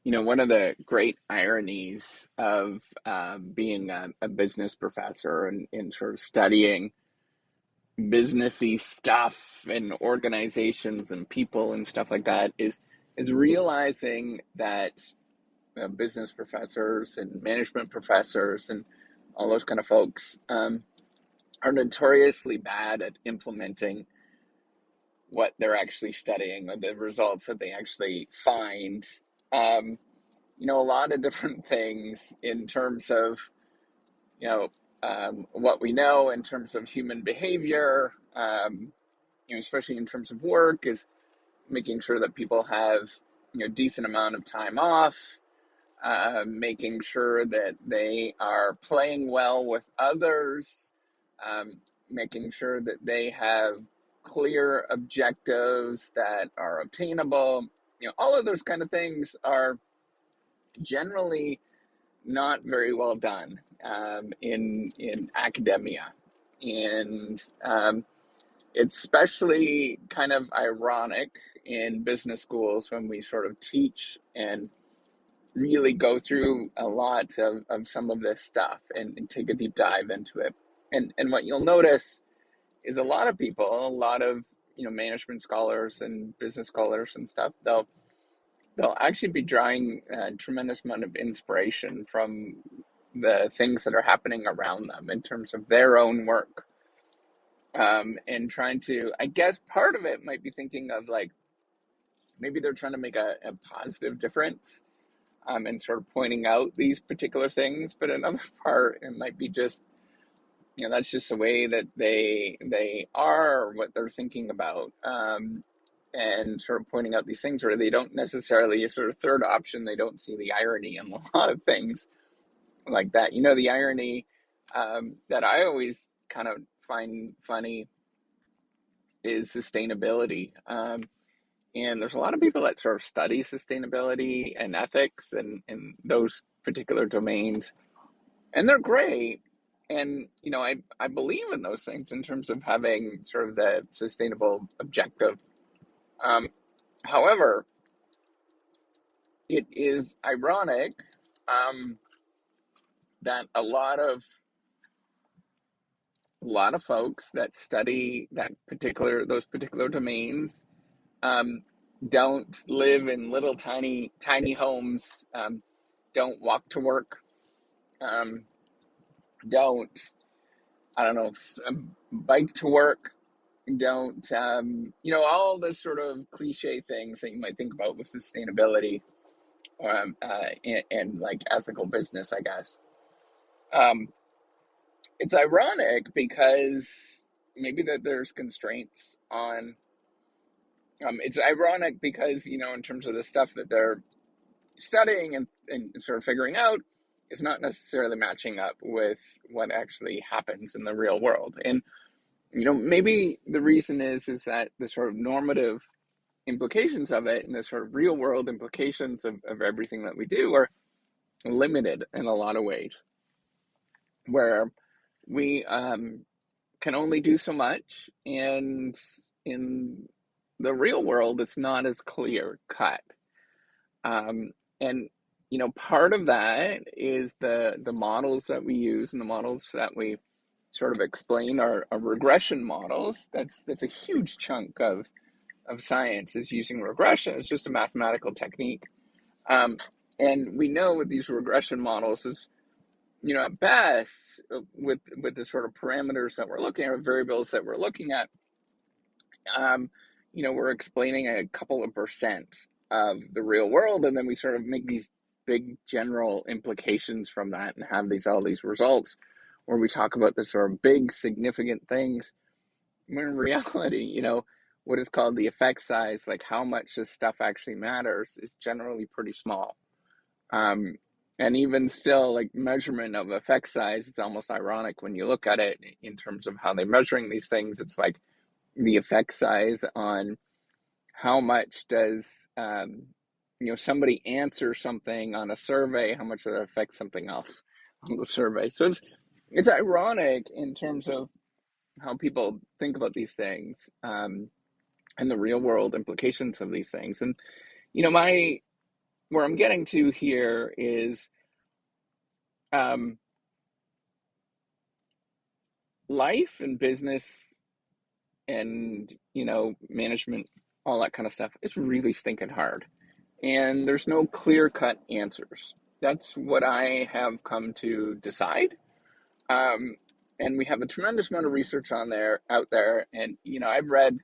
One of the great ironies of being a business professor and sort of studying businessy stuff and organizations and people and stuff like that is realizing that business professors and management professors and all those kind of folks are notoriously bad at implementing what they're actually studying or the results that they actually find. Um, a lot of different things in terms of, you know, what we know in terms of human behavior, especially in terms of work, is making sure that people have, decent amount of time off, making sure that they are playing well with others, um, making sure that they have clear objectives that are obtainable. All of those kind of things are generally not very well done in academia, and it's especially kind of ironic in business schools when we sort of teach and really go through a lot of some of this stuff and take a deep dive into it. And what you'll notice is a lot of people, a lot of management scholars and business scholars and stuff, they'll actually be drawing a tremendous amount of inspiration from the things that are happening around them in terms of their own work. And trying to, I guess part of it might be thinking of like, maybe they're trying to make a positive difference and sort of pointing out these particular things. But another part, it might be just, that's just the way that they are, or what they're thinking about. And sort of pointing out these things where they don't necessarily, a sort of third option, they don't see the irony in a lot of things like that. The irony that I always kind of find funny is sustainability. And there's a lot of people that sort of study sustainability and ethics and those particular domains, and they're great. And, I believe in those things in terms of having sort of the sustainable objective. Um, However, it is ironic um, that a lot of folks that study those particular domains um, don't live in little tiny homes, don't walk to work, um, don't, I don't know, bike to work, don't, all the sort of cliche things that you might think about with sustainability, and like ethical business, I guess. Um, it's ironic because maybe that there's constraints on, it's ironic because, in terms of the stuff that they're studying and sort of figuring out, is not necessarily matching up with what actually happens in the real world. And, maybe the reason is that the sort of normative implications of it and the sort of real world implications of everything that we do are limited in a lot of ways, where we can only do so much, and in the real world it's not as clear cut. And part of that is the models that we use, and the models that we sort of explain are regression models. That's a huge chunk of science, is using regression. It's just a mathematical technique. Um, and we know with these regression models is, at best, with the sort of parameters that we're looking at, variables that we're looking at, um, we're explaining a couple of percent of the real world, and then we sort of make these big general implications from that and have all these results where we talk about the sort of big significant things, when in reality, what is called the effect size, like how much this stuff actually matters, is generally pretty small. Um, and even still, like measurement of effect size, it's almost ironic when you look at it in terms of how they're measuring these things. It's like the effect size on how much does somebody answer something on a survey, how much does that affect something else on the survey. So it's ironic in terms of how people think about these things, and the real world implications of these things. And my where I'm getting to here is um, life and business and, management, all that kind of stuff is really stinking hard. And there's no clear cut answers. That's what I have come to decide. Um, and we have a tremendous amount of research out there. And, I've read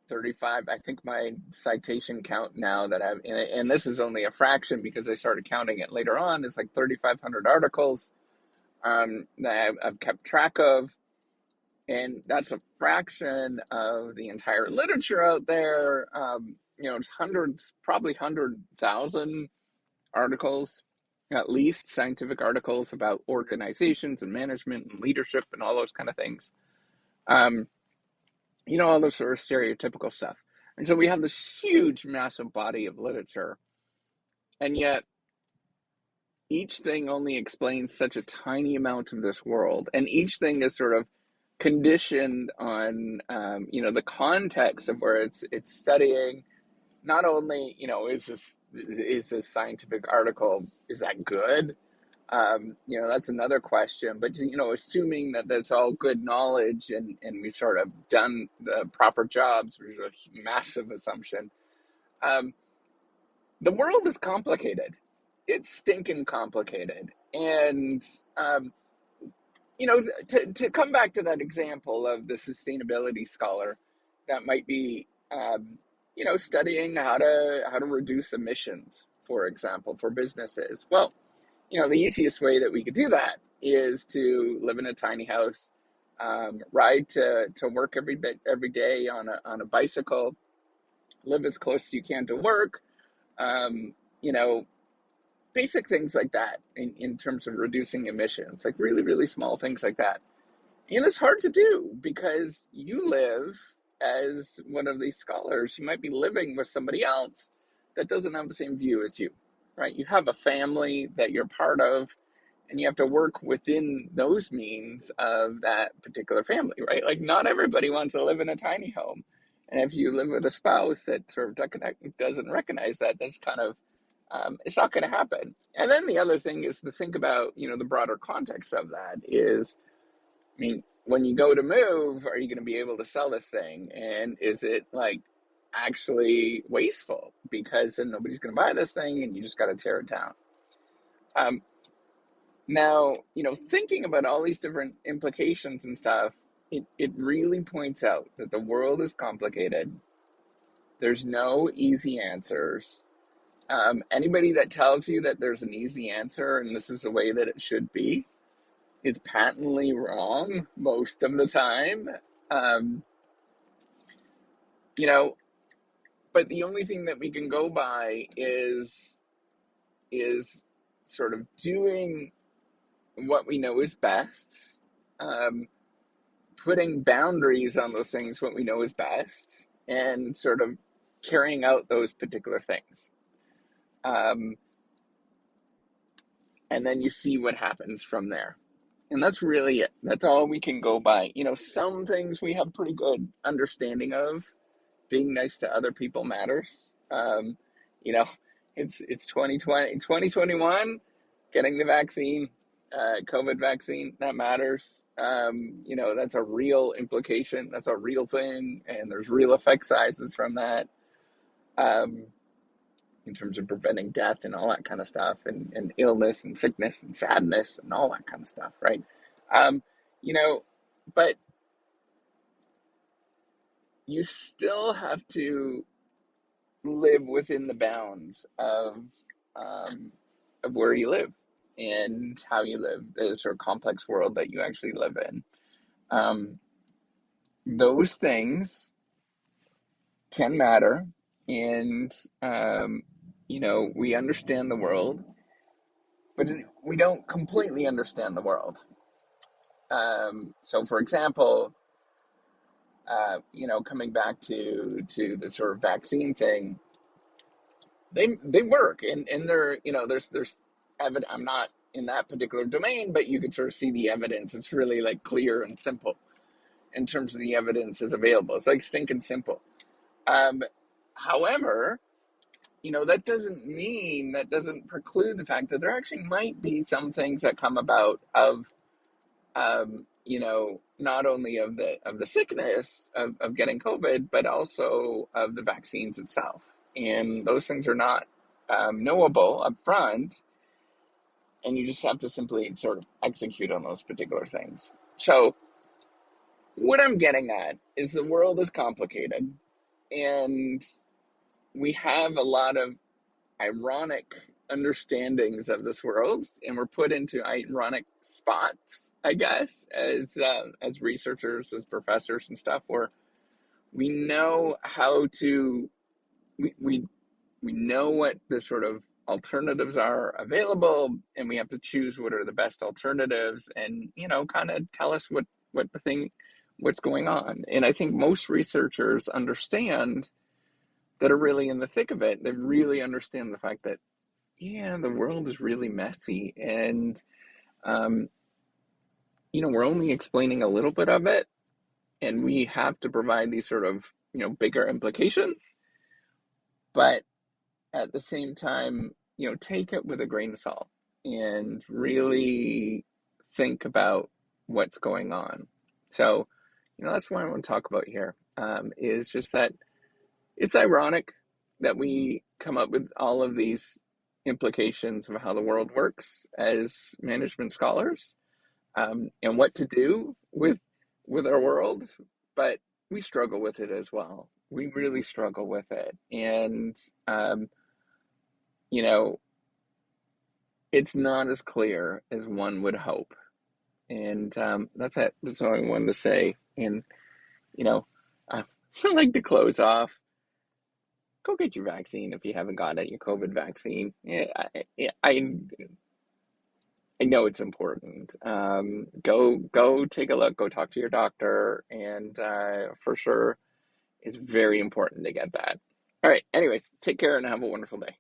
35, I think my citation count now that and this is only a fraction because I started counting it later on, is like 3,500 articles that I've kept track of. And that's a fraction of the entire literature out there. It's hundreds, probably 100,000 articles, at least scientific articles about organizations and management and leadership and all those kind of things. Um, all those sort of stereotypical stuff. And so we have this huge, massive body of literature, and yet each thing only explains such a tiny amount of this world, and each thing is sort of conditioned on, the context of where it's studying. Not only, is this scientific article, is that good? That's another question. But assuming that that's all good knowledge and we've sort of done the proper jobs, which is a massive assumption. Um, the world is complicated. It's stinking complicated. And to come back to that example of the sustainability scholar that might be studying how to reduce emissions, for example, for businesses. Well, the easiest way that we could do that is to live in a tiny house, ride to work every day on a bicycle, live as close as you can to work, um, you know, basic things like that in terms of reducing emissions, like really, really small things like that. And it's hard to do because you live as one of these scholars. You might be living with somebody else that doesn't have the same view as you, right? You have a family that you're part of, and you have to work within those means of that particular family, right? Like, not everybody wants to live in a tiny home. And if you live with a spouse that sort of doesn't recognize that, that's kind of, it's not going to happen. And then the other thing is to think about, the broader context of that is, I mean, when you go to move, are you going to be able to sell this thing? And is it like actually wasteful because then nobody's going to buy this thing and you just got to tear it down? Um, Now, thinking about all these different implications and stuff, it really points out that the world is complicated. There's no easy answers. Anybody that tells you that there's an easy answer and this is the way that it should be is patently wrong most of the time. Um, you know, but the only thing that we can go by is sort of doing what we know is best, um, putting boundaries on those things, what we know is best, and sort of carrying out those particular things. Um, and then you see what happens from there. And that's really it. That's all we can go by. Some things we have pretty good understanding of. Being nice to other people matters. You know, it's 2020, 2021, getting the vaccine, COVID vaccine, that matters. That's a real implication. That's a real thing. And there's real effect sizes from that, um, in terms of preventing death and all that kind of stuff, and illness and sickness and sadness and all that kind of stuff, right? Um, you know, but you still have to live within the bounds um, of where you live and how you live, the sort of complex world that you actually live in. Um, those things can matter, and we understand the world, but we don't completely understand the world. So, for example, coming back to the sort of vaccine thing, they work, and they're there's evidence. I'm not in that particular domain, but you can sort of see the evidence. It's really like clear and simple in terms of the evidence is available. It's like stinking simple. However, that doesn't preclude the fact that there actually might be some things that come about of, not only of the sickness of getting COVID, but also of the vaccines itself. And those things are not knowable up front, and you just have to simply sort of execute on those particular things. So, what I'm getting at is the world is complicated, and we have a lot of ironic understandings of this world, and we're put into ironic spots, I guess, as researchers, as professors and stuff, where we know how to we know what the sort of alternatives are available, and we have to choose what are the best alternatives, and kind of tell us what's going on. And I think most researchers understand, that are really in the thick of it, they really understand the fact that, yeah, the world is really messy, and um, we're only explaining a little bit of it, and we have to provide these sort of bigger implications, but at the same time, take it with a grain of salt and really think about what's going on. So, that's what I want to talk about here, is just that it's ironic that we come up with all of these implications of how the world works as management scholars, and what to do with our world, but we struggle with it as well. We really struggle with it, and you know, it's not as clear as one would hope. And that's it. That's all I wanted to say. And you know, I like to close off. Go get your vaccine if you haven't got it, your COVID vaccine. Yeah, I know it's important. Go take a look. Go talk to your doctor, and for sure, it's very important to get that. All right. Anyways, take care and have a wonderful day.